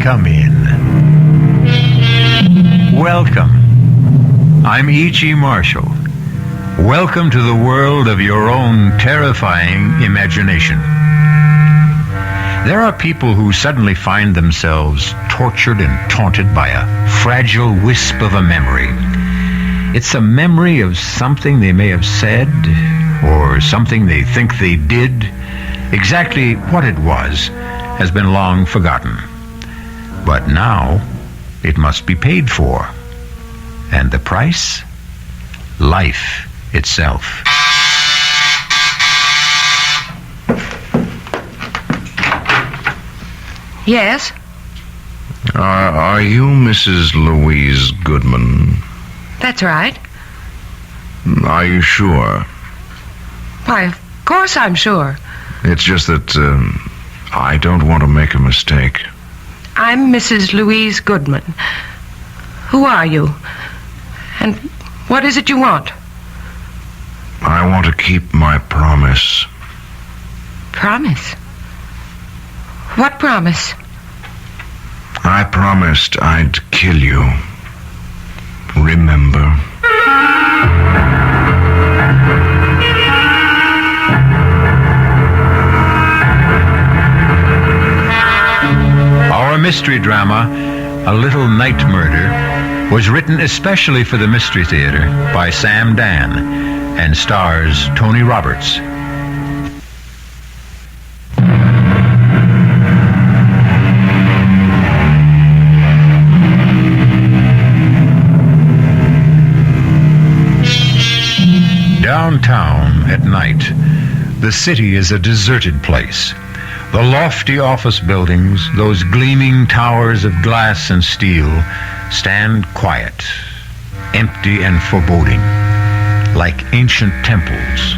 come in. Welcome. I'm E.G. Marshall. Welcome to the world of your own terrifying imagination. There are people who suddenly find themselves tortured and taunted by a fragile wisp of a memory. It's a memory of something they may have said or something they think they did. Exactly what it was has been long forgotten. But now it must be paid for. And the price? Life itself. Yes? Are you Mrs. Louise Goodman? That's right. Are you sure? Why, of course I'm sure. It's just that I don't want to make a mistake. I'm Mrs. Louise Goodman. Who are you? And what is it you want? I want to keep my promise. Promise? What promise? I promised I'd kill you. Remember? Our mystery drama, A Little Night Murder, was written especially for the Mystery Theater by Sam Dan and stars Tony Roberts. Downtown at night, the city is a deserted place. The lofty office buildings, those gleaming towers of glass and steel, stand quiet, empty and foreboding, like ancient temples.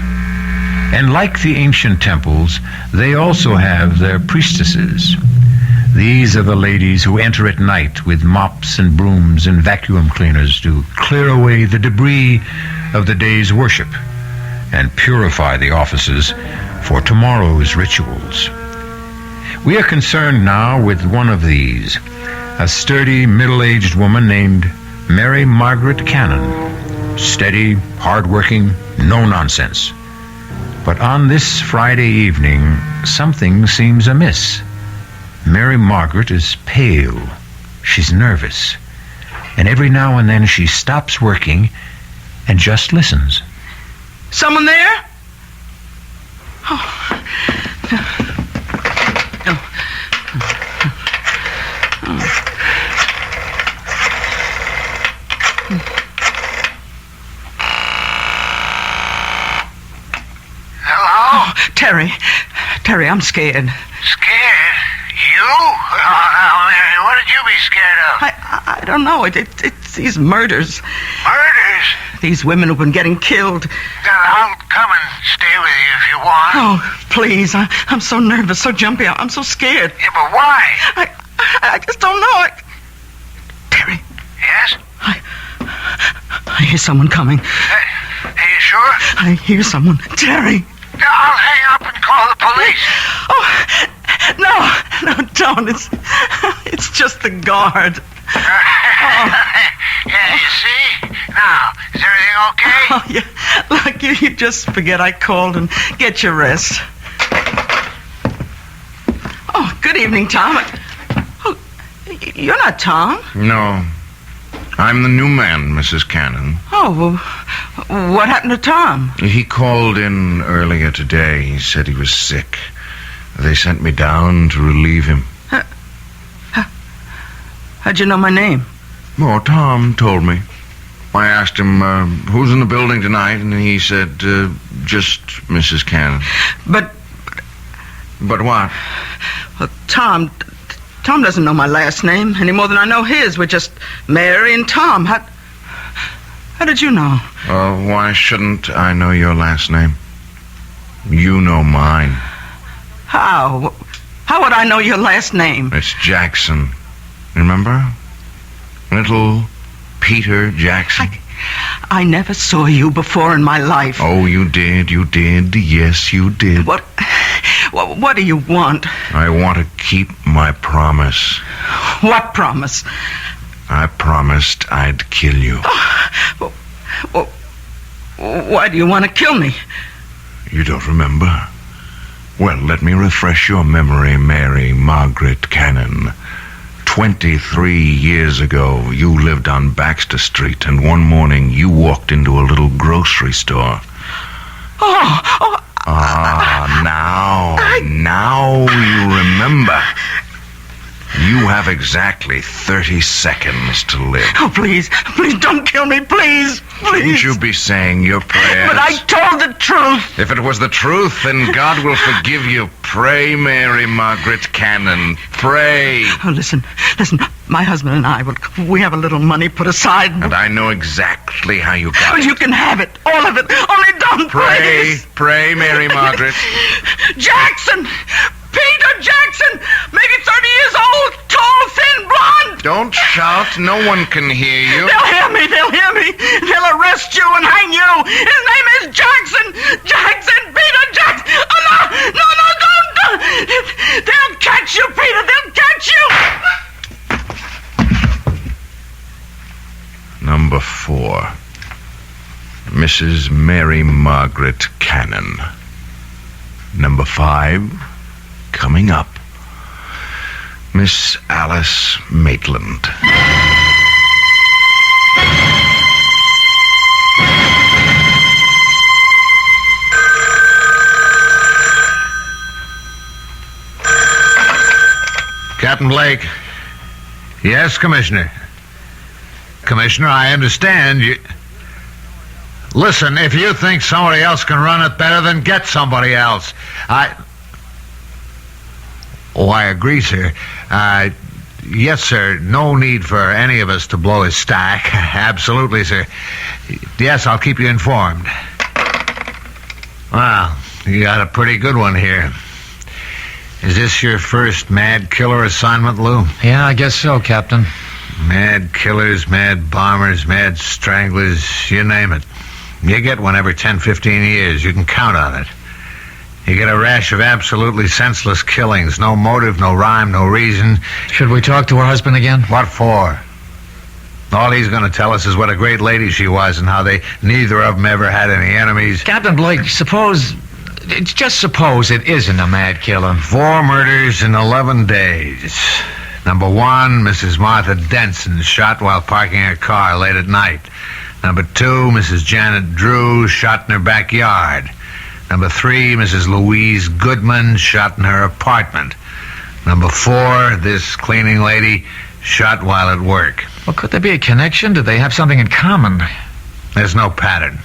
And like the ancient temples, they also have their priestesses. These are the ladies who enter at night with mops and brooms and vacuum cleaners to clear away the debris of the day's worship and purify the offices for tomorrow's rituals. We are concerned now with one of these, a sturdy, middle-aged woman named Mary Margaret Cannon. Steady, hard-working, no nonsense. But on this Friday evening, something seems amiss. Mary Margaret is pale. She's nervous. And every now and then she stops working and just listens. Someone there? Oh. Hello? Terry, I'm scared. Scared? You? What did you be scared of? I don't know. It's these murders. Murders? These women who've been getting killed. I'll come and stay with you if you want. Oh, please. I'm so nervous, so jumpy. I'm so scared. Yeah, but why? I just don't know. Terry. Yes? I hear someone coming. Are you sure? I hear someone. Terry. I'll hang up and call the police. Oh, no, don't. It's just the guard. Yeah, you see? Now, is everything okay? Oh, yeah. Look, you just forget I called and get your rest. Oh, good evening, Tom. Oh, you're not Tom. No. I'm the new man, Mrs. Cannon. Oh, well, what happened to Tom? He called in earlier today. He said he was sick. They sent me down to relieve him. How'd you know my name? Oh, Tom told me. I asked him, who's in the building tonight, and he said, just Mrs. Cannon. But what? Well, Tom doesn't know my last name any more than I know his. We're just Mary and Tom. How did you know? Why shouldn't I know your last name? You know mine. How? How would I know your last name? It's Jackson. Remember? Little Peter Jackson. I never saw you before in my life. Oh, you did. Yes, you did. What What do you want? I want to keep my promise. What promise? I promised I'd kill you. Why do you want to kill me? You don't remember? Well, let me refresh your memory, Mary Margaret Cannon. 23 years ago, you lived on Baxter Street, and one morning you walked into a little grocery store. Now you remember. You have exactly 30 seconds to live. Oh, please don't kill me, please. Shouldn't you be saying your prayers? But I told the truth. If it was the truth, then God will forgive you. Pray, Mary Margaret Cannon. Pray. Oh, listen. My husband and I, we have a little money put aside. And I know exactly how you got it. You can have it, all of it. Only don't please. Pray, Mary Margaret. Jackson! Peter Jackson! Maybe 30 years old, tall, thin, blonde. Don't shout. No one can hear you. They'll hear me. They'll arrest you and hang you. His name is Jackson. Peter Jackson. Oh, no, don't. They'll catch you, Peter. They'll catch you. Number 4. Mrs. Mary Margaret Cannon. Number 5, coming up, Miss Alice Maitland. Captain Blake. Yes, Commissioner. Commissioner, I understand you... Listen, if you think somebody else can run it better, then get somebody else. I agree, sir. Yes, sir. No need for any of us to blow his stack. Absolutely, sir. Yes, I'll keep you informed. Well, you got a pretty good one here. Is this your first mad killer assignment, Lou? Yeah, I guess so, Captain. Mad killers, mad bombers, mad stranglers, you name it. You get one every 10, 15 years. You can count on it. You get a rash of absolutely senseless killings. No motive, no rhyme, no reason. Should we talk to her husband again? What for? All he's going to tell us is what a great lady she was and how they neither of them ever had any enemies. Captain Blake, suppose it isn't a mad killer. 4 murders in 11 days. Number 1, Mrs. Martha Denson, shot while parking her car late at night. Number 2, Mrs. Janet Drew, shot in her backyard. Number 3, Mrs. Louise Goodman, shot in her apartment. Number 4, this cleaning lady, shot while at work. Well, could there be a connection? Did they have something in common? There's no pattern.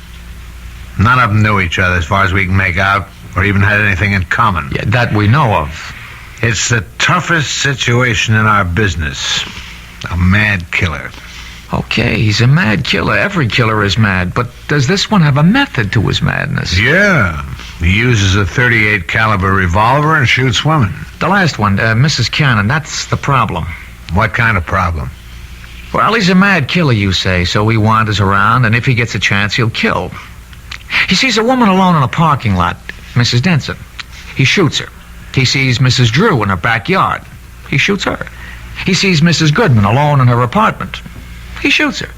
None of them knew each other as far as we can make out, or even had anything in common. Yeah, that we know of. It's the toughest situation in our business. A mad killer. Okay, he's a mad killer. Every killer is mad. But does this one have a method to his madness? Yeah. He uses a .38 caliber revolver and shoots women. The last one, Mrs. Cannon, that's the problem. What kind of problem? Well, he's a mad killer, you say, so he wanders around, and if he gets a chance, he'll kill. He sees a woman alone in a parking lot, Mrs. Denson. He shoots her. He sees Mrs. Drew in her backyard. He shoots her. He sees Mrs. Goodman alone in her apartment. He shoots her.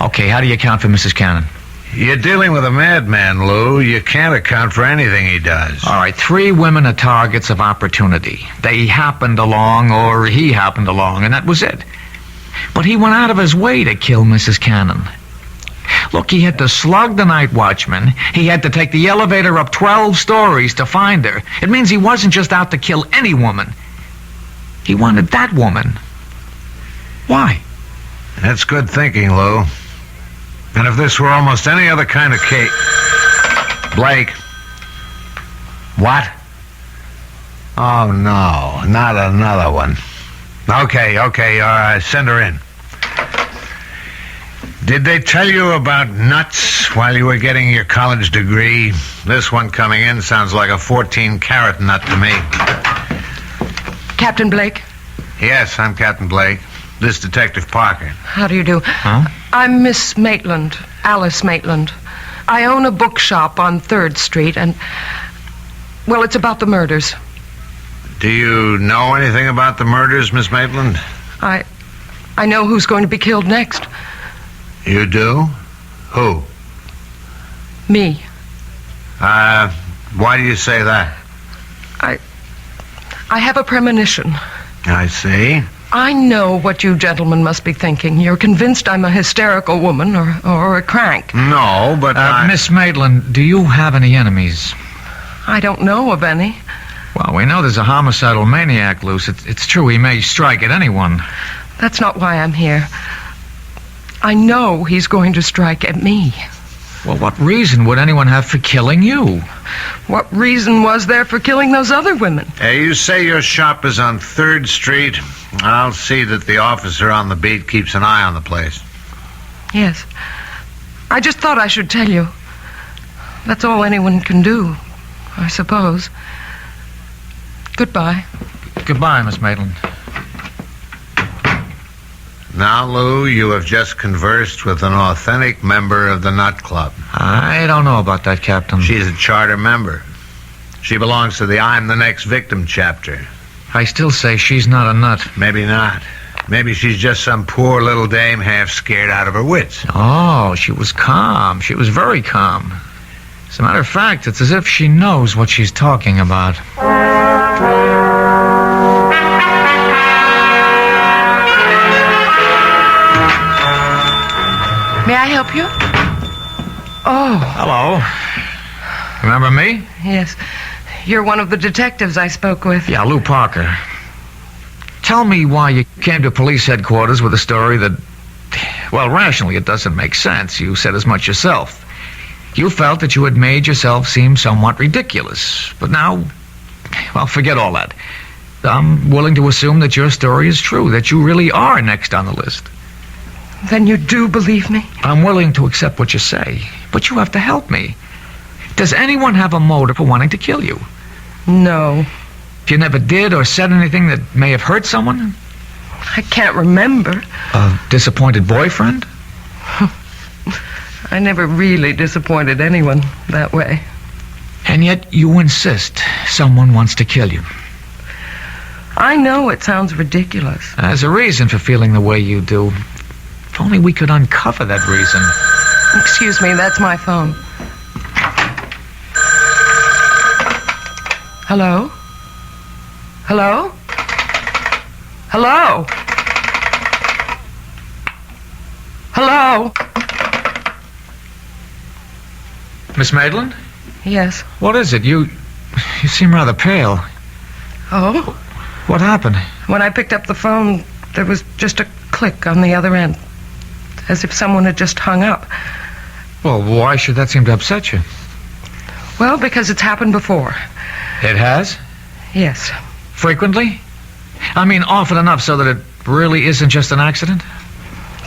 Okay, how do you account for Mrs. Cannon? You're dealing with a madman, Lou. You can't account for anything he does. All right, 3 women are targets of opportunity. They happened along, or he happened along, and that was it. But he went out of his way to kill Mrs. Cannon. Look, he had to slug the night watchman. He had to take the elevator up 12 stories to find her. It means he wasn't just out to kill any woman. He wanted that woman. Why? That's good thinking, Lou. And if this were almost any other kind of case... Blake. What? Oh, no. Not another one. Okay. Send her in. Did they tell you about nuts while you were getting your college degree? This one coming in sounds like a 14-carat nut to me. Captain Blake? Yes, I'm Captain Blake. This Detective Parker. How do you do? Huh? I'm Miss Maitland, Alice Maitland. I own a bookshop on 3rd Street, and... Well, it's about the murders. Do you know anything about the murders, Miss Maitland? I know who's going to be killed next. You do? Who? Me. Why do you say that? I have a premonition. I see. I know what you gentlemen must be thinking. You're convinced I'm a hysterical woman or a crank. No, but Miss Maitland, do you have any enemies? I don't know of any. Well, we know there's a homicidal maniac loose. It's true he may strike at anyone. That's not why I'm here. I know he's going to strike at me. Well, what reason would anyone have for killing you? What reason was there for killing those other women? You say your shop is on 3rd Street. I'll see that the officer on the beat keeps an eye on the place. Yes. I just thought I should tell you. That's all anyone can do, I suppose. Goodbye. Goodbye, Miss Maitland. Now, Lou, you have just conversed with an authentic member of the Nut Club. I don't know about that, Captain. She's a charter member. She belongs to the I'm the Next Victim chapter. I still say she's not a nut. Maybe not. Maybe she's just some poor little dame half scared out of her wits. Oh, she was calm. She was very calm. As a matter of fact, it's as if she knows what she's talking about. May I help you? Oh. Hello. Remember me? Yes. You're one of the detectives I spoke with. Yeah, Lou Parker. Tell me why you came to police headquarters with a story that, well, rationally it doesn't make sense. You said as much yourself. You felt that you had made yourself seem somewhat ridiculous. But now, well, forget all that. I'm willing to assume that your story is true, that you really are next on the list. Then you do believe me? I'm willing to accept what you say, but you have to help me. Does anyone have a motive for wanting to kill you? No. You never did or said anything that may have hurt someone? I can't remember. A disappointed boyfriend? I never really disappointed anyone that way. And yet you insist someone wants to kill you. I know it sounds ridiculous. There's a reason for feeling the way you do. If only we could uncover that reason. Excuse me, that's my phone. Hello? Hello? Hello? Hello? Miss Maitland? Yes. What is it? You seem rather pale. Oh? What happened? When I picked up the phone, there was just a click on the other end. As if someone had just hung up. Well, why should that seem to upset you? Well, because it's happened before. It has? Yes. Frequently? I mean, often enough so that it really isn't just an accident?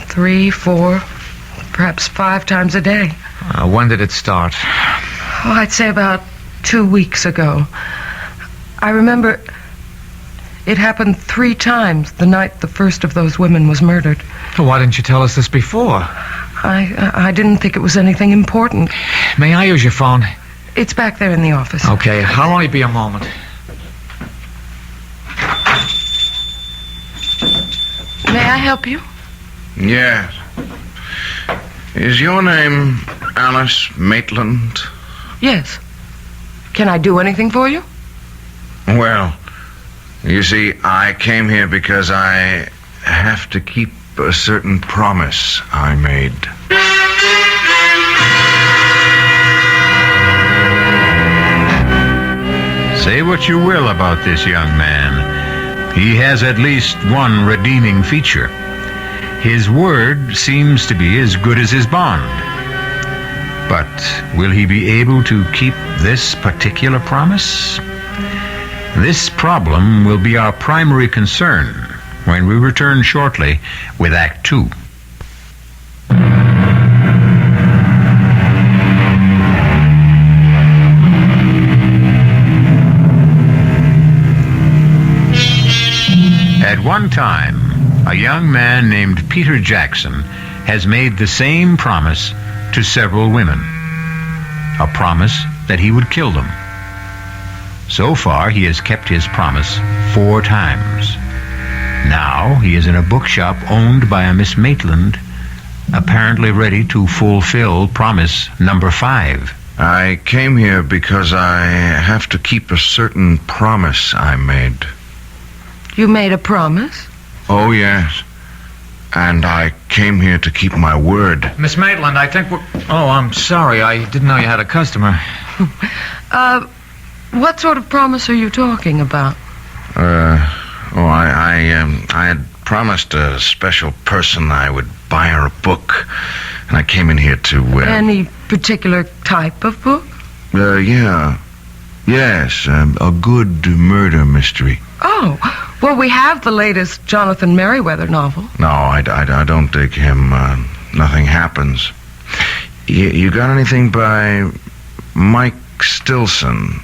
3, 4, perhaps 5 times a day. When did it start? Oh, I'd say about 2 weeks ago. I remember it happened 3 times the night the first of those women was murdered. Why didn't you tell us this before? I didn't think it was anything important. May I use your phone? It's back there in the office. Okay, I'll only be a moment. May I help you? Yes. Is your name Alice Maitland? Yes. Can I do anything for you? Well, you see, I came here because I have to keep a certain promise I made. Say what you will about this young man. He has at least one redeeming feature. His word seems to be as good as his bond. But will he be able to keep this particular promise? This problem will be our primary concern when we return shortly with Act 2. At one time, a young man named Peter Jackson has made the same promise to several women. A promise that he would kill them. So far, he has kept his promise 4 times. Now, he is in a bookshop owned by a Miss Maitland, apparently ready to fulfill promise number 5. I came here because I have to keep a certain promise I made. You made a promise? Oh, yes. And I came here to keep my word. Miss Maitland, I think we're... Oh, I'm sorry. I didn't know you had a customer. What sort of promise are you talking about? I had promised a special person I would buy her a book. And I came in here to, Any particular type of book? Yeah. Yes, a good murder mystery. Oh, well, we have the latest Jonathan Merriweather novel. No, I don't dig him. Nothing happens. You got anything by Mike Stilson?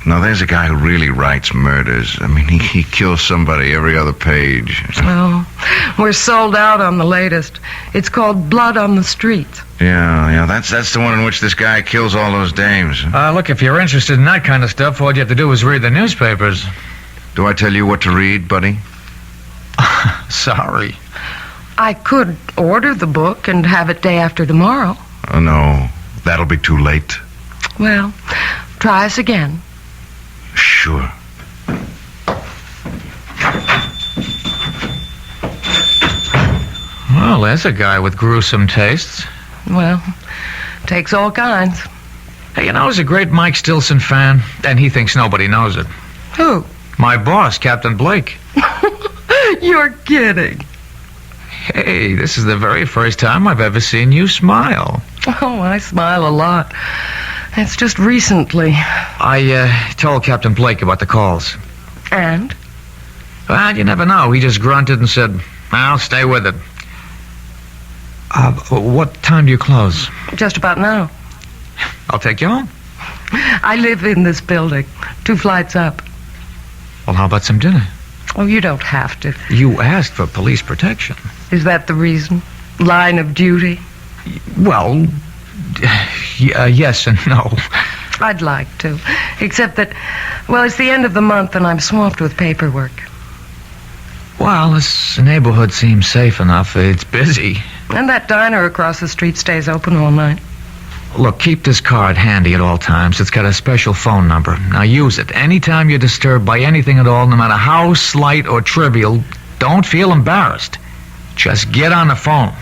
Now, there's a guy who really writes murders. I mean, he kills somebody every other page. Well, we're sold out on the latest. It's called Blood on the Street. Yeah, that's the one in which this guy kills all those dames. Look, if you're interested in that kind of stuff, all you have to do is read the newspapers. Do I tell you what to read, buddy? Sorry. I could order the book and have it day after tomorrow. Oh, no. That'll be too late. Well, try us again. Sure. Well, there's a guy with gruesome tastes. Well, takes all kinds. Hey, you know, he's a great Mike Stilson fan, and he thinks nobody knows it. Who? My boss, Captain Blake. You're kidding. Hey, this is the very first time I've ever seen you smile. Oh, I smile a lot. It's just recently. I told Captain Blake about the calls. And? Well, you never know. He just grunted and said, I'll stay with it. What time do you close? Just about now. I'll take you home. I live in this building, 2 flights up. Well, how about some dinner? Oh, you don't have to. You asked for police protection. Is that the reason? Line of duty? Well, yes and no. I'd like to. Except that, well, it's the end of the month and I'm swamped with paperwork. Well, this neighborhood seems safe enough. It's busy. And that diner across the street stays open all night. Look, keep this card handy at all times. It's got a special phone number. Now use it. Anytime you're disturbed by anything at all, no matter how slight or trivial, don't feel embarrassed. Just get on the phone.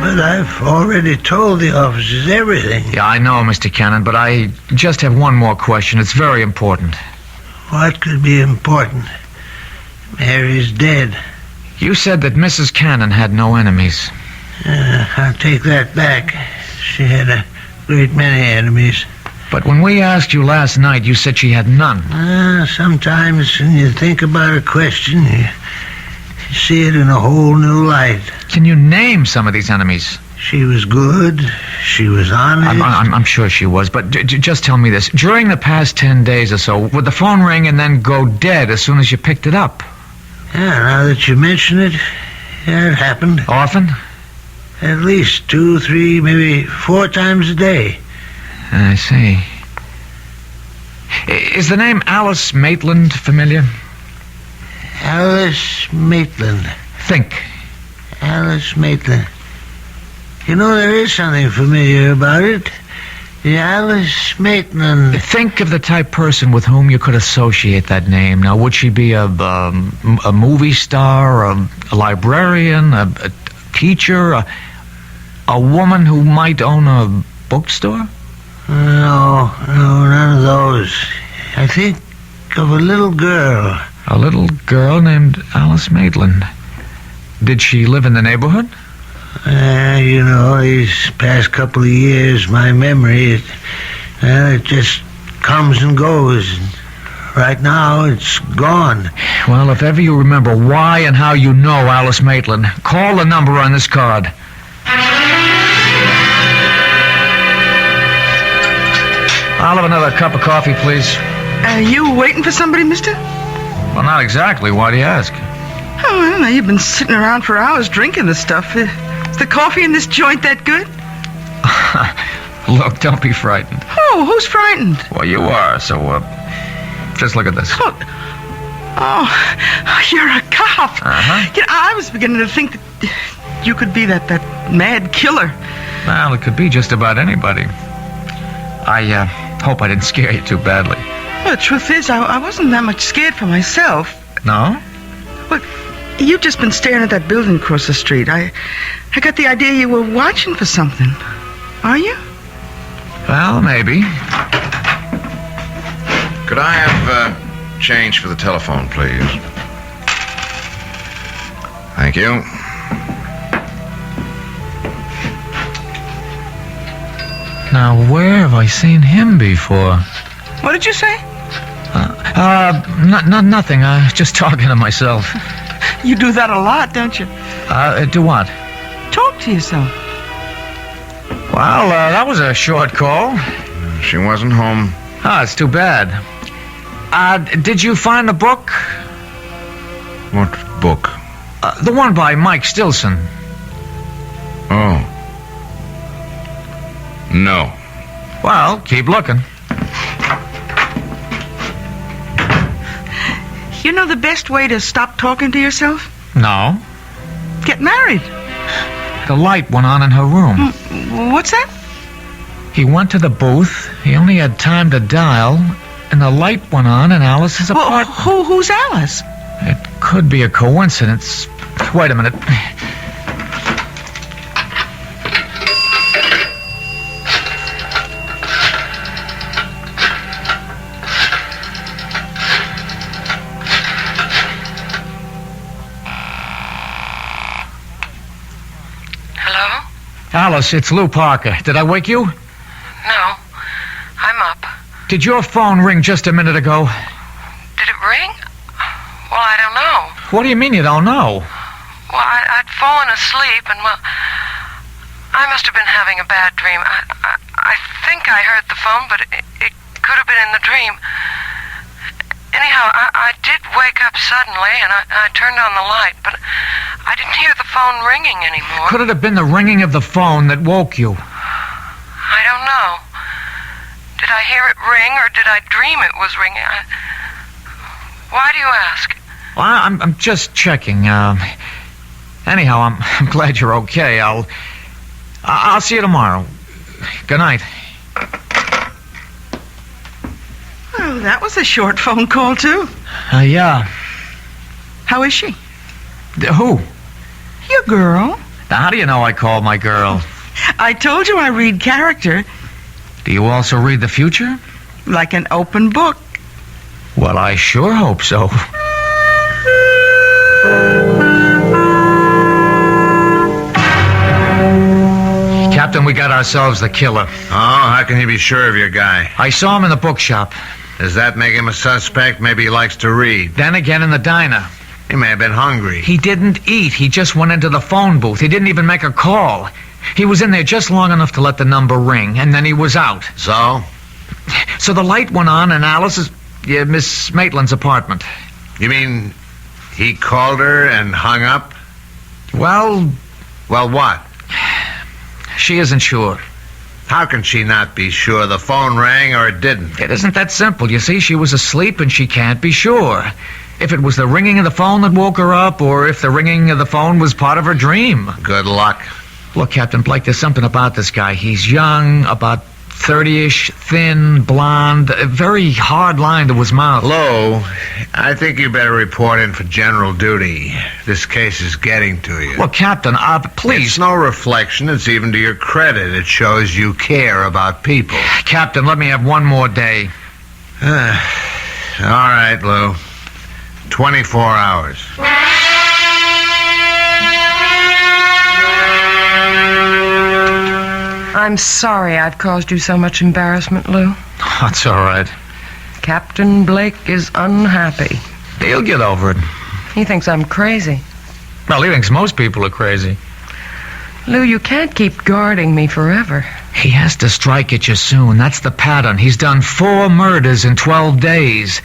But I've already told the officers everything. Yeah, I know, Mr. Cannon, but I just have one more question. It's very important. What could be important? Mary's dead. You said that Mrs. Cannon had no enemies. I'll take that back. She had a great many enemies. But when we asked you last night, you said she had none. Sometimes when you think about a question, you see it in a whole new light. Can you name some of these enemies? She was good. She was honest. I'm sure she was, but just tell me this. During the past 10 days or so, would the phone ring and then go dead as soon as you picked it up? Yeah, now that you mention it, yeah, it happened. Often? At least 2, 3, maybe 4 times a day. I see. Is the name Alice Maitland familiar? Alice Maitland. Think. Alice Maitland. You know, there is something familiar about it. The Alice Maitland. Think of the type person with whom you could associate that name. Now, would she be a movie star, a librarian, a teacher, a woman who might own a bookstore? No, none of those. I think of a little girl. A little girl named Alice Maitland. Did she live in the neighborhood? You know, these past couple of years, my memory, it just comes and goes. Right now, it's gone. Well, if ever you remember why and how you know Alice Maitland, call the number on this card. I'll have another cup of coffee, please. You waiting for somebody, mister? Well, not exactly. Why do you ask? Oh, well, now you've been sitting around for hours drinking the stuff. Is the coffee in this joint that good? Look, don't be frightened. Oh, who's frightened? Well, you are, so, just look at this. Look. Oh, you're a cop. Uh-huh. You know, I was beginning to think that you could be that mad killer. Well, it could be just about anybody. I hope I didn't scare you too badly. Well, the truth is, I wasn't that much scared for myself. No? But you've just been staring at that building across the street. I got the idea you were watching for something. Are you? Well, maybe. Could I have change for the telephone, please? Thank you. Now, where have I seen him before? What did you say? Nothing. Just talking to myself. You do that a lot, don't you? Do what? Talk to yourself. Well, that was a short call. She wasn't home. Oh, it's too bad. Did you find the book? What book? The one by Mike Stilson. Oh. No. Well, keep looking. You know the best way to stop talking to yourself? No. Get married. The light went on in her room. What's that? He went to the booth. He only had time to dial, and the light went on in Alice's apartment. Who's Alice? It could be a coincidence. Wait a minute. Hello? Alice, it's Lou Parker. Did I wake you? No. I'm up. Did your phone ring just a minute ago? Did it ring? Well, I don't know. What do you mean you don't know? Well, I'd fallen asleep, and, well, I must have been having a bad dream. I think I heard the phone, but it could have been in the dream. Anyhow, I did wake up suddenly, and I turned on the light, but I didn't hear the phone ringing anymore. Could it have been the ringing of the phone that woke you? I don't know. Did I hear it ring, or did I dream it was ringing? Why do you ask? Well, I'm just checking. Anyhow, I'm glad you're okay. I'll see you tomorrow. Good night. Oh, that was a short phone call, too. Yeah. How is she? Who? Your girl. Now, how do you know I called my girl? I told you I read character. Do you also read the future? Like an open book. Well, I sure hope so. Captain, we got ourselves the killer. Oh, how can he be sure of your guy? I saw him in the bookshop. Does that make him a suspect? Maybe he likes to read. Then again in the diner. He may have been hungry. He didn't eat. He just went into the phone booth. He didn't even make a call. He was in there just long enough to let the number ring, and then he was out. So? So the light went on in Alice's, Miss Maitland's apartment. You mean he called her and hung up? Well, Well, what? she isn't sure. How can she not be sure? The phone rang or it didn't? It isn't that simple. You see, she was asleep and she can't be sure. If it was the ringing of the phone that woke her up, or if the ringing of the phone was part of her dream. Good luck. Look, Captain Blake, there's something about this guy. He's young, about 30-ish, thin, blonde, a very hard line to his mouth. Lou, I think you better report in for general duty. This case is getting to you. Look, Captain, please. It's no reflection. It's even to your credit. It shows you care about people. Captain, let me have one more day. All right, Lou. 24 hours. I'm sorry I've caused you so much embarrassment, Lou. That's all right. Captain Blake is unhappy. He'll get over it. He thinks I'm crazy. Well, he thinks most people are crazy. Lou, you can't keep guarding me forever. He has to strike at you soon. That's the pattern. He's done 4 murders in 12 days.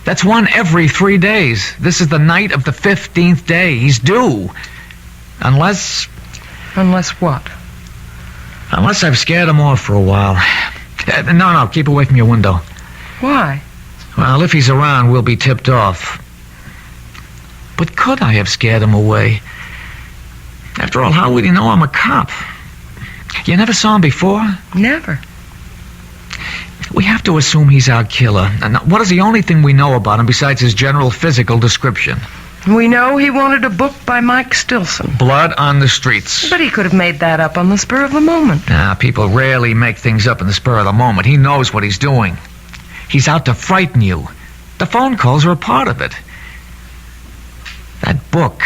That's one every 3 days. This is the night of the 15th day. He's due. Unless... Unless what? Unless I've scared him off for a while. No, keep away from your window. Why? Well, if he's around, we'll be tipped off. But could I have scared him away? After all, how would he know I'm a cop? You never saw him before? Never. We have to assume he's our killer. And what is the only thing we know about him besides his general physical description? We know he wanted a book by Mike Stilson. Blood on the Streets. But he could have made that up on the spur of the moment. People rarely make things up in the spur of the moment. He knows what he's doing. He's out to frighten you. The phone calls are a part of it. That book.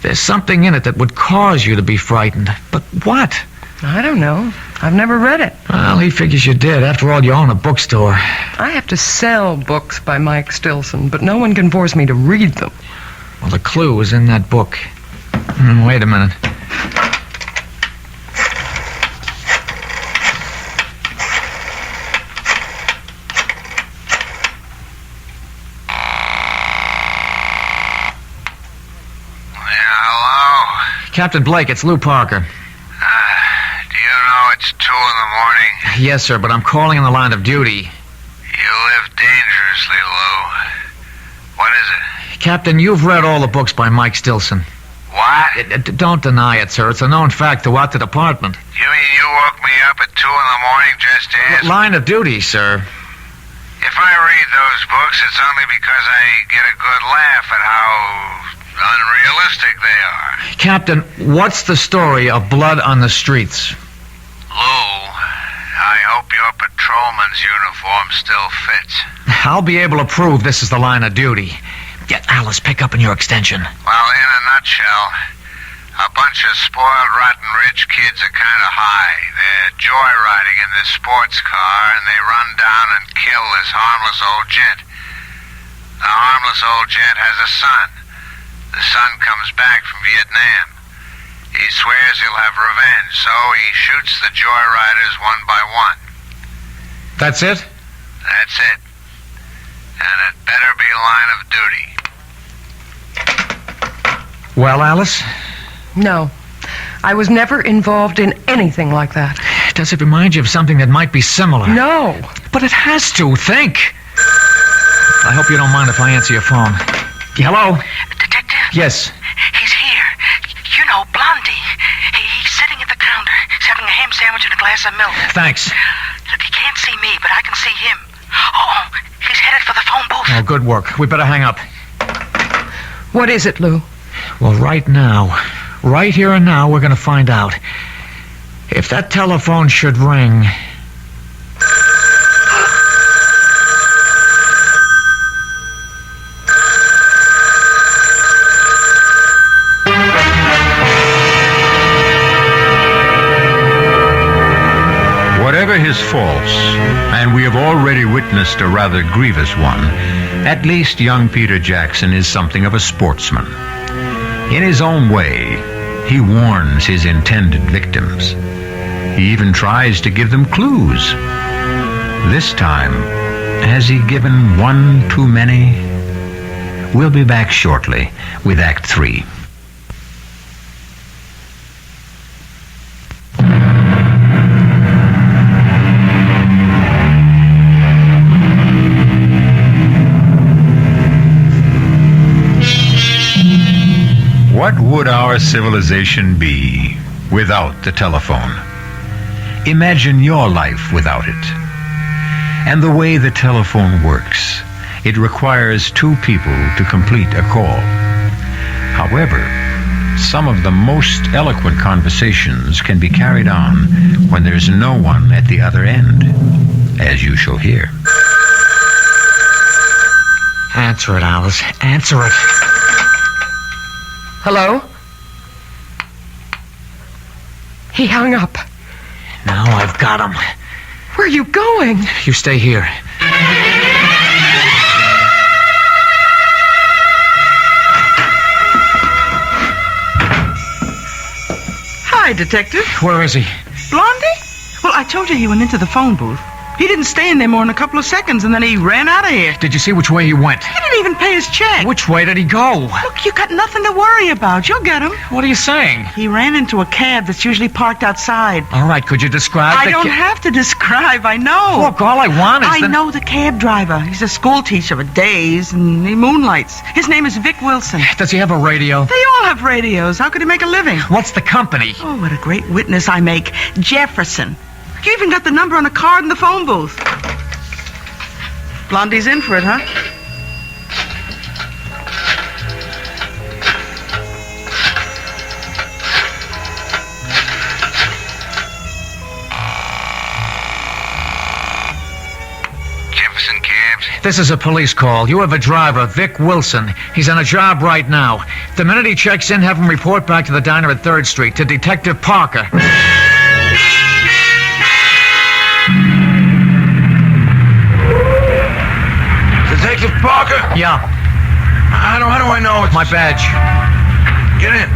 There's something in it that would cause you to be frightened. But what? I don't know. I've never read it. Well, he figures you did. After all, you own a bookstore. I have to sell books by Mike Stilson, but no one can force me to read them. Well, the clue is in that book. Wait a minute. Captain Blake, it's Lou Parker. Do you know it's 2 a.m? Yes, sir, but I'm calling on the line of duty. You live dangerously, Lou. What is it? Captain, you've read all the books by Mike Stilson. What? Don't deny it, sir. It's a known fact throughout the department. You mean you woke me up at 2 a.m. just to ask? Line of duty, sir. If I read those books, it's only because I get a good laugh at how unrealistic they are. Captain, what's the story of Blood on the Streets? Lou, I hope your patrolman's uniform still fits. I'll be able to prove this is the line of duty. Yeah, Alice, pick up in your extension. Well, in a nutshell, a bunch of spoiled, rotten rich kids are kind of high. They're joyriding in this sports car, and they run down and kill this harmless old gent. The harmless old gent has a son. The son comes back from Vietnam. He swears he'll have revenge, so he shoots the joyriders one by one. That's it? That's it. And it better be line of duty. Well, Alice? No. I was never involved in anything like that. Does it remind you of something that might be similar? No. But it has to. Think. I hope you don't mind if I answer your phone. Hello? Detective? Yes. He's here. You know, Blondie. He's sitting at the counter. He's having a ham sandwich and a glass of milk. Thanks. Look, he can't see me, but I can see him. Oh, he's headed for the phone booth. Oh, good work. We better hang up. What is it, Lou? Well, right here and now, we're going to find out. If that telephone should ring... Whatever his faults, and we have already witnessed a rather grievous one, at least young Peter Jackson is something of a sportsman. In his own way, he warns his intended victims. He even tries to give them clues. This time, has he given one too many? We'll be back shortly with Act 3. What would our civilization be without the telephone? Imagine your life without it. And the way the telephone works, it requires two people to complete a call. However, some of the most eloquent conversations can be carried on when there's no one at the other end, as you shall hear. Answer it, Alice. Answer it. Hello? He hung up. Now I've got him. Where are you going? You stay here. Hi, Detective. Where is he? Blondie? Well, I told you he went into the phone booth. He didn't stay in there more than a couple of seconds, and then he ran out of here. Did you see which way he went? He didn't even pay his check. Which way did he go? Look, you got nothing to worry about. You'll get him. What are you saying? He ran into a cab that's usually parked outside. All right, could you describe I don't have to describe. I know. Look, all I want is I know the cab driver. He's a school teacher for days, and he moonlights. His name is Vic Wilson. Does he have a radio? They all have radios. How could he make a living? What's the company? Oh, what a great witness I make. Jefferson. You even got the number on a card in the phone booth. Blondie's in for it, huh? Jefferson Cabs. This is a police call. You have a driver, Vic Wilson. He's on a job right now. The minute he checks in, have him report back to the diner at 3rd Street, to Detective Parker. Detective Parker? Yeah, How do I know it's... my badge. Get in.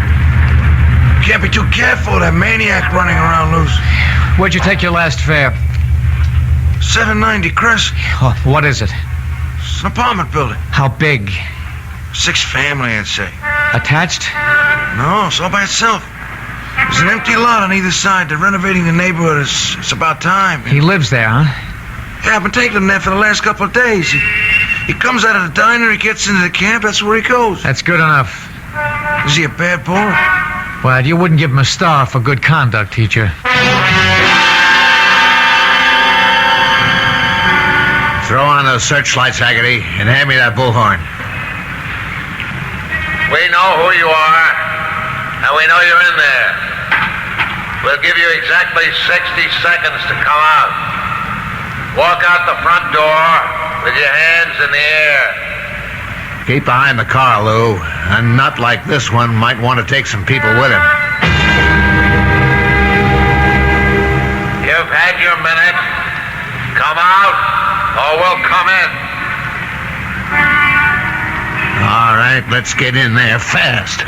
Can't be too careful, that maniac running around loose. Where'd you take your last fare? 790 Crest. Oh, what is it? It's an apartment building. How big? 6 family, I'd say. Attached? No, it's all by itself. There's an empty lot on either side. They're renovating the neighborhood. It's about time. He lives there, huh? Yeah, I've been taking him there for the last couple of days. He comes out of the diner, he gets into the camp, that's where he goes. That's good enough. Is he a bad boy? Well, you wouldn't give him a star for good conduct, teacher. Throw on those searchlights, Haggerty, and hand me that bullhorn. We know who you are, and we know you're in there. We'll give you exactly 60 seconds to come out. Walk out the front door with your hands in the air. Keep behind the car, Lou. A nut like this one might want to take some people with him. You've had your minute. Come out, or we'll come in. All right, let's get in there fast.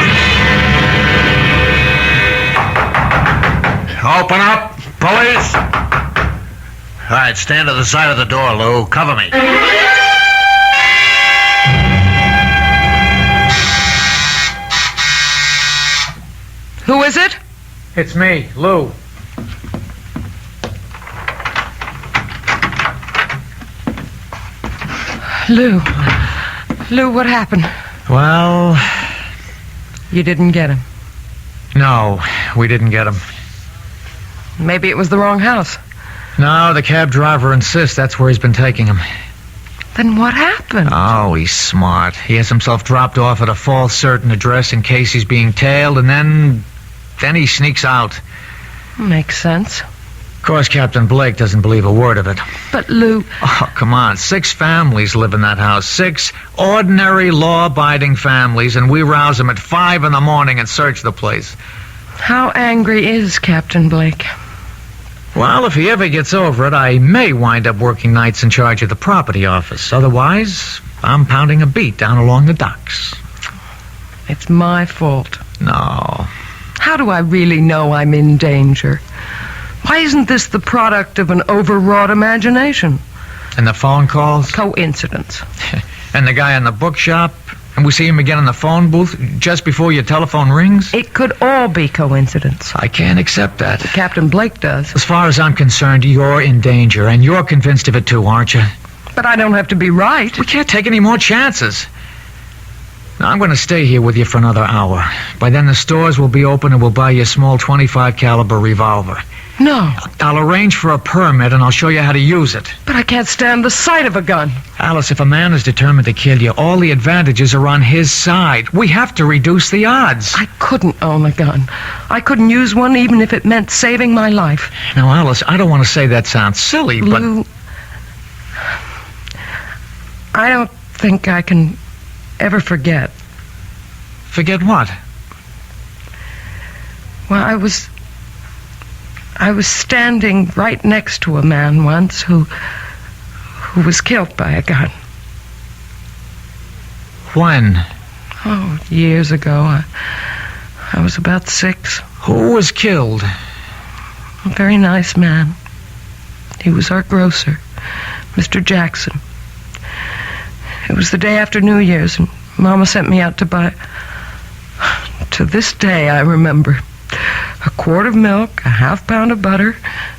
Open up, police! All right, stand to the side of the door, Lou. Cover me. Who is it? It's me, Lou. Lou, what happened? Well, You didn't get him. no, we didn't get him. Maybe it was the wrong house. No, the cab driver insists that's where he's been taking him. Then what happened? Oh, he's smart. He has himself dropped off at a false certain address in case he's being tailed, and then he sneaks out. Makes sense. Of course, Captain Blake doesn't believe a word of it. But, Lou... Oh, come on. 6 families live in that house. 6 ordinary, law-abiding families, and we rouse them at 5 in the morning and search the place. How angry is Captain Blake? Well, if he ever gets over it, I may wind up working nights in charge of the property office. Otherwise, I'm pounding a beat down along the docks. It's my fault. No. How do I really know I'm in danger? Why isn't this the product of an overwrought imagination? And the phone calls? Coincidence. And the guy in the bookshop? And we see him again in the phone booth just before your telephone rings? It could all be coincidence. I can't accept that. Captain Blake does. As far as I'm concerned, you're in danger, and you're convinced of it too, aren't you? But I don't have to be right. We can't take any more chances. Now, I'm going to stay here with you for another hour. By then, the stores will be open, and we'll buy you a small .25 caliber revolver. No. I'll arrange for a permit, and I'll show you how to use it. But I can't stand the sight of a gun. Alice, if a man is determined to kill you, all the advantages are on his side. We have to reduce the odds. I couldn't own a gun. I couldn't use one even if it meant saving my life. Now, Alice, I don't want to say that sounds silly, but... Lou, I don't think I can ever forget. Forget what? Well, I was standing right next to a man once who was killed by a gun. When? Oh, years ago. I was about 6. Who was killed? A very nice man. He was our grocer. Mr. Jackson. It was the day after New Year's, and Mama sent me out to buy... To this day, I remember. A quart of milk, a half-pound of butter,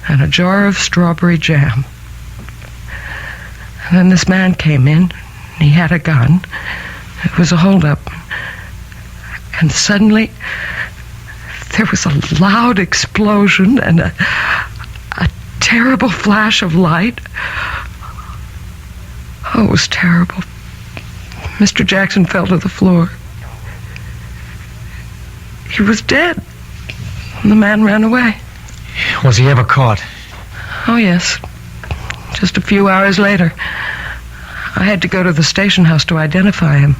and a jar of strawberry jam. And then this man came in, and he had a gun. It was a holdup. And suddenly, there was a loud explosion and a terrible flash of light. Oh, it was terrible. Mr. Jackson fell to the floor. He was dead. And the man ran away. Was he ever caught? Oh, yes. Just a few hours later. I had to go to the station house to identify him.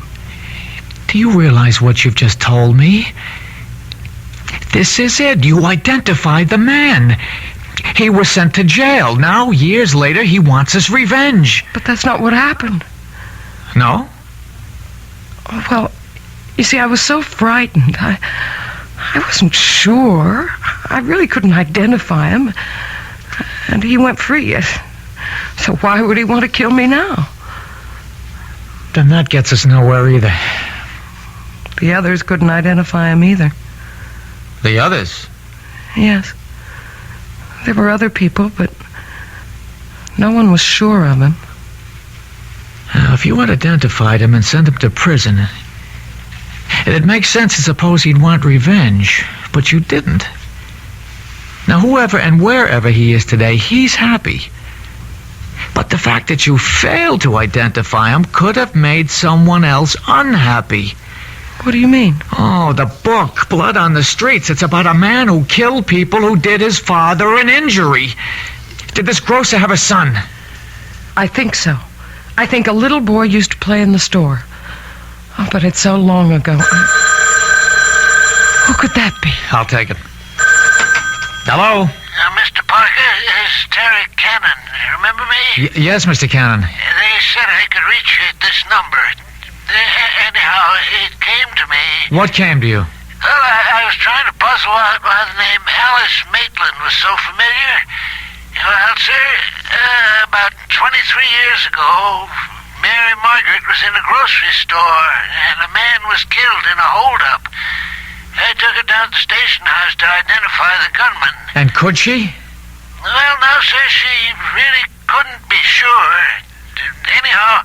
Do you realize what you've just told me? This is it. You identified the man. He was sent to jail. Now, years later, he wants his revenge. But that's not what happened. No? Well, you see, I was so frightened. I wasn't sure. I really couldn't identify him. And he went free. So why would he want to kill me now? Then that gets us nowhere either. The others couldn't identify him either. The others? Yes. There were other people, but no one was sure of him. Now, if you had identified him and sent him to prison, it'd make sense to suppose he'd want revenge, but you didn't. Now, whoever and wherever he is today, he's happy. But the fact that you failed to identify him could have made someone else unhappy. What do you mean? Oh, the book, Blood on the Streets. It's about a man who killed people who did his father an injury. Did this grocer have a son? I think so. I think a little boy used to play in the store. Oh, but it's so long ago. Who could that be? I'll take it. Hello? Mr. Parker, it's Terry Cannon. Remember me? Yes, Mr. Cannon. They said I could reach you at this number. Anyhow, it came to me. What came to you? Well, I was trying to puzzle out why the name Alice Maitland was so familiar. Well, sir, about 23 years ago, Mary Margaret was in a grocery store, and a man was killed in a holdup. I took her down to the station house to identify the gunman. And could she? Well, no, sir, she really couldn't be sure. Anyhow,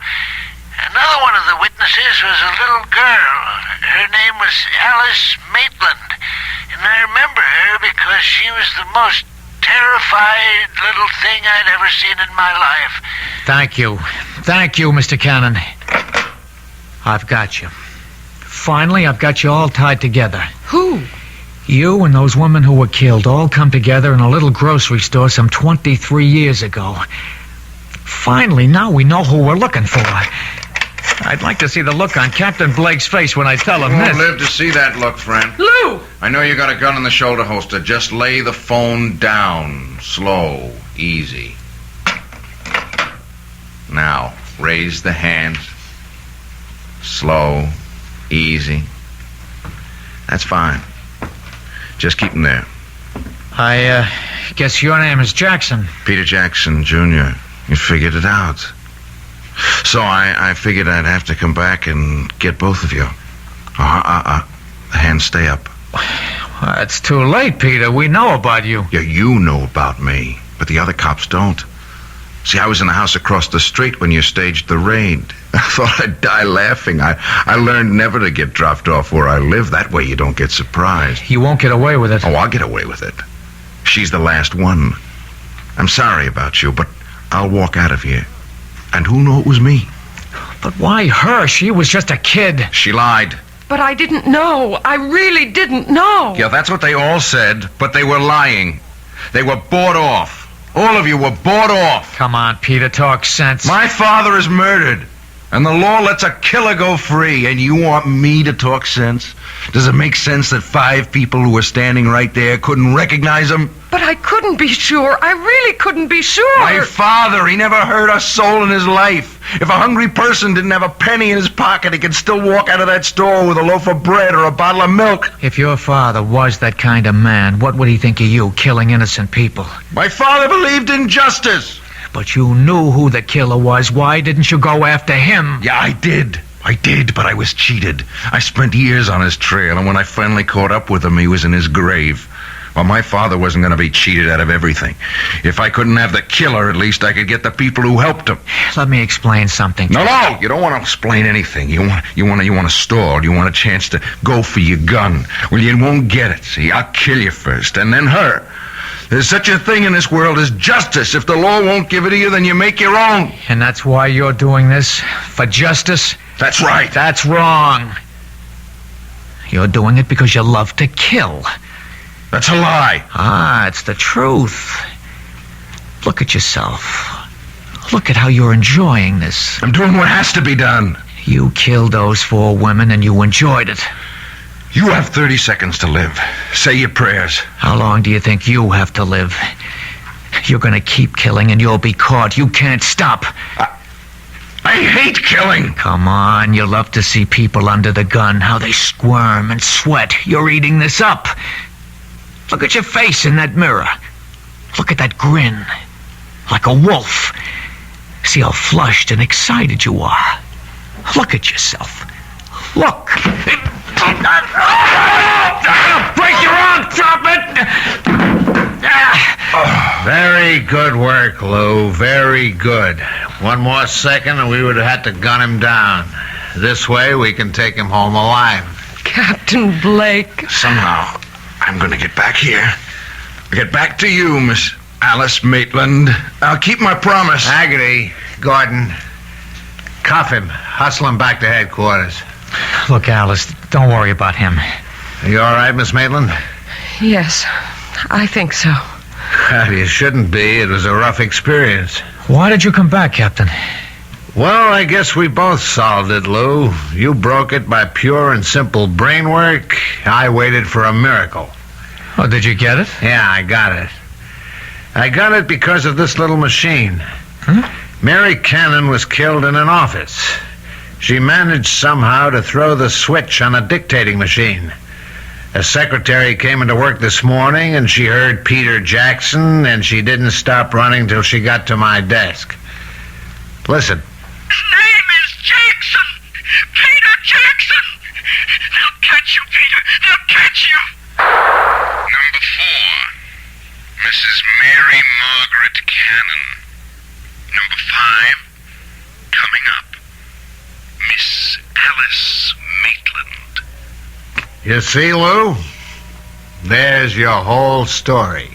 another one of the witnesses was a little girl. Her name was Alice Maitland, and I remember her because she was the most terrified little thing I'd ever seen in my life. Thank you. Thank you, Mr. Cannon. I've got you. Finally, I've got you all tied together. Who? You and those women who were killed all come together in a little grocery store some 23 years ago. Finally, now we know who we're looking for. I'd like to see the look on Captain Blake's face when I tell him You this. won't live to see that look, friend. Lou! I know you got a gun in the shoulder holster. Just lay the phone down. Slow. Easy. Now, raise the hands. Slow. Easy. That's fine. Just keep them there. I guess your name is Jackson. Peter Jackson, Jr. You figured it out. So I figured I'd have to come back and get both of you. Hands stay up. Well, it's too late, Peter. We know about you. Yeah, you know about me, but the other cops don't. See, I was in the house across the street when you staged the raid. I thought I'd die laughing. I learned never to get dropped off where I live. That way you don't get surprised. You won't get away with it. Oh, I'll get away with it. She's the last one. I'm sorry about you, but I'll walk out of here. And who'll know it was me? But why her? She was just a kid. She lied. But I didn't know. I really didn't know. Yeah, that's what they all said, but they were lying. They were bought off. All of you were bought off. Come on, Peter, talk sense. My father is murdered, and the law lets a killer go free, and you want me to talk sense? Does it make sense that 5 people who were standing right there couldn't recognize him? But I couldn't be sure. I really couldn't be sure. My father, he never hurt a soul in his life. If a hungry person didn't have a penny in his pocket, he could still walk out of that store with a loaf of bread or a bottle of milk. If your father was that kind of man, what would he think of you, killing innocent people? My father believed in justice. But you knew who the killer was. Why didn't you go after him? Yeah, I did, but I was cheated. I spent years on his trail, and when I finally caught up with him, he was in his grave. Well, my father wasn't going to be cheated out of everything. If I couldn't have the killer, at least I could get the people who helped him. Let me explain something. No, you don't want to explain anything. You want to stall. You want a chance to go for your gun. Well, you won't get it. See, I'll kill you first, and then her. There's such a thing in this world as justice. If the law won't give it to you, then you make your own. And that's why you're doing this? For justice? That's right. That's wrong. You're doing it because you love to kill. That's a lie. Ah, it's the truth. Look at yourself. Look at how you're enjoying this. I'm doing what has to be done. You killed those 4 women and you enjoyed it. You have 30 seconds to live. Say your prayers. How long do you think you have to live? You're going to keep killing and you'll be caught. You can't stop. I hate killing. Come on, you love to see people under the gun, how they squirm and sweat. You're eating this up. Look at your face in that mirror. Look at that grin. Like a wolf. See how flushed and excited you are. Look at yourself. Look. Break your arm, drop it! Very good work, Lou. Very good. One more second and we would have had to gun him down. This way we can take him home alive. Captain Blake. Somehow, I'm going to get back here. Get back to you, Miss Alice Maitland. I'll keep my promise. Haggerty, Gordon, cuff him. Hustle him back to headquarters. Look, Alice, don't worry about him. Are you all right, Miss Maitland? Yes, I think so. You shouldn't be. It was a rough experience. Why did you come back, Captain? Well, I guess we both solved it, Lou. You broke it by pure and simple brain work. I waited for a miracle. Oh, did you get it? Yeah, I got it. I got it because of this little machine. Mary Cannon was killed in an office. She managed somehow to throw the switch on a dictating machine. A secretary came into work this morning, and she heard Peter Jackson, and she didn't stop running till she got to my desk. Listen. His name is Jackson. Peter Jackson. They'll catch you, Peter. They'll catch you. Number 4, Mrs. Mary Margaret Cannon. Number 5, coming up, Miss Alice Maitland. You see, Lou? There's your whole story.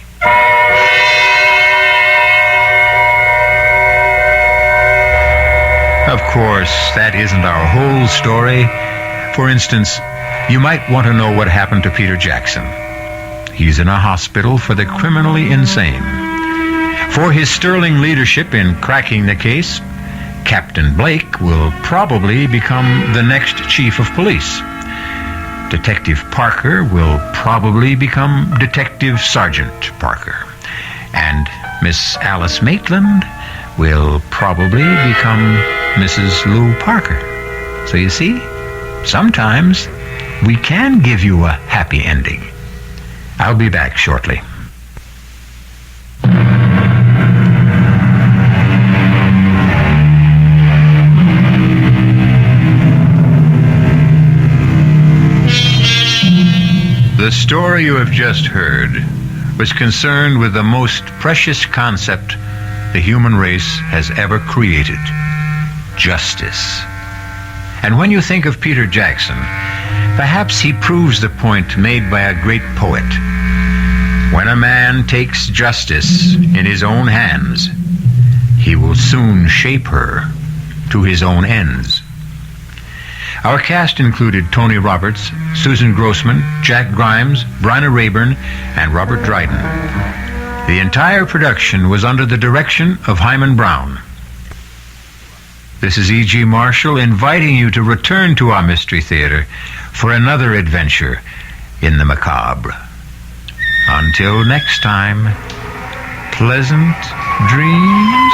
Of course, that isn't our whole story. For instance, you might want to know what happened to Peter Jackson. He's in a hospital for the criminally insane. For his sterling leadership in cracking the case, Captain Blake will probably become the next chief of police. Detective Parker will probably become Detective Sergeant Parker. And Miss Alice Maitland will probably become Mrs. Lou Parker. So you see, sometimes we can give you a happy ending. I'll be back shortly. The story you have just heard was concerned with the most precious concept the human race has ever created: justice. And when you think of Peter Jackson, perhaps he proves the point made by a great poet. When a man takes justice in his own hands, he will soon shape her to his own ends. Our cast included Tony Roberts, Susan Grossman, Jack Grimes, Bryna Raeburn, and Robert Dryden. The entire production was under the direction of Hyman Brown. This is E.G. Marshall inviting you to return to our Mystery Theater for another adventure in the macabre. Until next time, pleasant dreams.